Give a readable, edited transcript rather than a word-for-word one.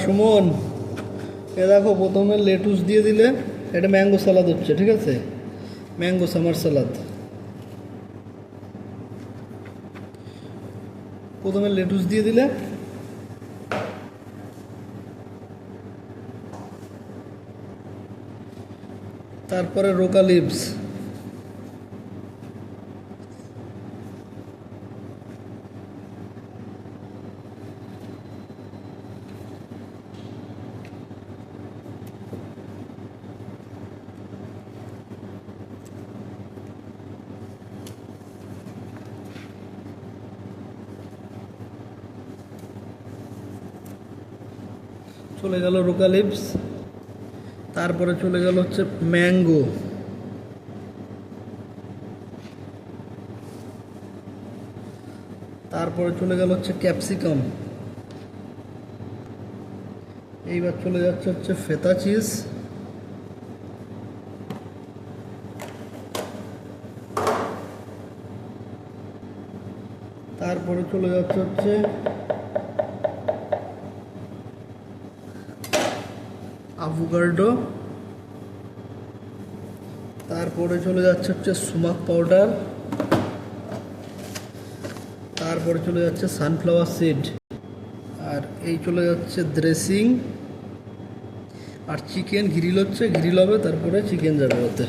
সুমন, দেখো প্রথমে লেটুস দিয়ে দিলে এটা ম্যাঙ্গো সালাদ হচ্ছে, ঠিক আছে? ম্যাঙ্গো সামার সালাদ। প্রথমে লেটুস দিয়ে দিলে, তারপরে রোকা লিভস, চলে গেল রোকা লিভস, তারপরে চলে গেল হচ্ছে ম্যাঙ্গো, তারপরে চলে গেল হচ্ছে ক্যাপসিকাম, এইবার চলে যাচ্ছে হচ্ছে ফেতা চিজ, তারপরে চলে যাচ্ছে হচ্ছে আভোকাডো, তারপরে চলে যাচ্ছে হচ্ছে সুমাক পাউডার, তারপরে চলে যাচ্ছে সানফ্লাওয়ার সিড, আর এই চলে যাচ্ছে ড্রেসিং, আর চিকেন গ্রিল হচ্ছে, গ্রিল হবে, তারপরে চিকেন যাবে ওতে।